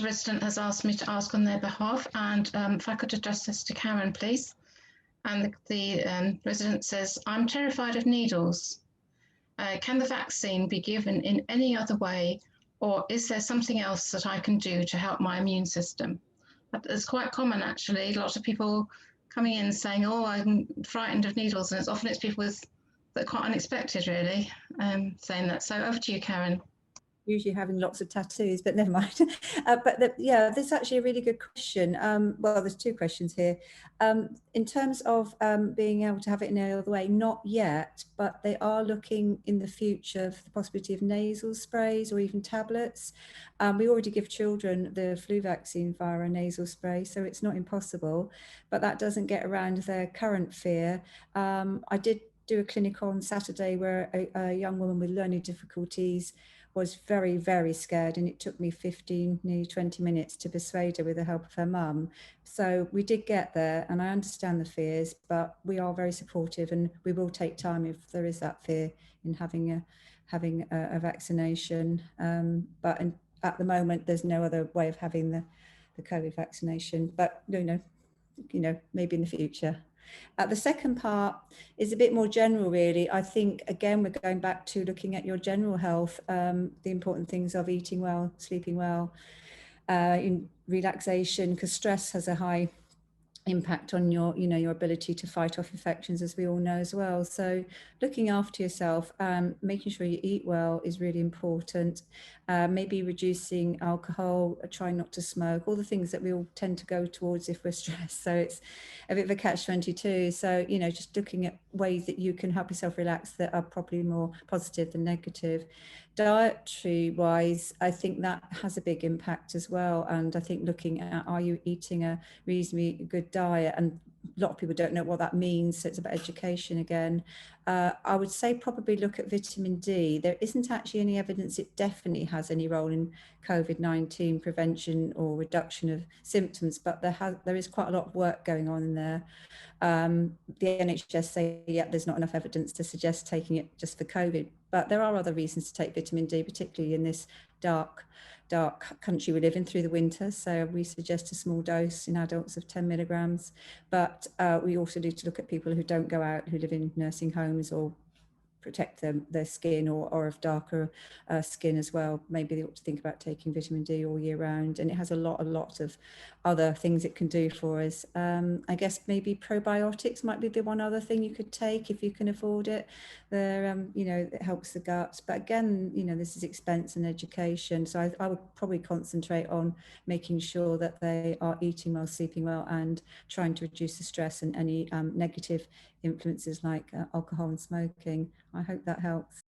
resident has asked me to ask on their behalf, and if I could address this to Karen, please. And the resident says, I'm terrified of needles. Can the vaccine be given in any other way, or is there something else that I can do to help my immune system? It's quite common, actually. Lots of people coming in saying, oh, I'm frightened of needles, and it's people that are quite unexpected, really, saying that. So over to you, Karen. Usually having lots of tattoos, but never mind. Yeah, this is actually a really good question. Well, there's two questions here. In terms of being able to have it in any other way, not yet, but they are looking in the future for the possibility of nasal sprays or even tablets. We already give children the flu vaccine via a nasal spray, so it's not impossible, but that doesn't get around their current fear. I did do a clinic on Saturday where a young woman with learning difficulties was very, very scared, and it took me 15, nearly 20 minutes to persuade her with the help of her mum. So we did get there, and I understand the fears, but we are very supportive, and we will take time if there is that fear in having a vaccination. But at the moment, there's no other way of having the COVID vaccination, but you know, maybe in the future. The second part is a bit more general, really. I think, again, we're going back to looking at your general health, the important things of eating well, sleeping well, in relaxation, because stress has a high impact on your ability to fight off infections, as we all know as well. So looking after yourself, making sure you eat well is really important. Maybe reducing alcohol, trying not to smoke, all the things that we all tend to go towards if we're stressed. So it's a bit of a catch-22. So, you know, just looking at ways that you can help yourself relax that are probably more positive than negative. Dietary wise, I think that has a big impact as well. And I think looking at, are you eating a reasonably good diet? And a lot of people don't know what that means, so it's about education again. I would say probably look at vitamin D. There isn't actually any evidence it definitely has any role in COVID-19 prevention or reduction of symptoms, but there is quite a lot of work going on in there. The NHS say, yeah, there's not enough evidence to suggest taking it just for COVID, but there are other reasons to take vitamin D, particularly in this dark country we live in through the winter. So we suggest a small dose in adults of 10 milligrams, but we also need to look at people who don't go out, who live in nursing homes or protect their skin or of darker skin as well. Maybe they ought to think about taking vitamin D all year round, and it has a lot of other things it can do for us. I guess maybe probiotics might be the one other thing you could take if you can afford it. They're, you know, it helps the gut, but again, you know, this is expense and education. So I would probably concentrate on making sure that they are eating well, sleeping well, and trying to reduce the stress and any negative influences like alcohol and smoking. I hope that helps.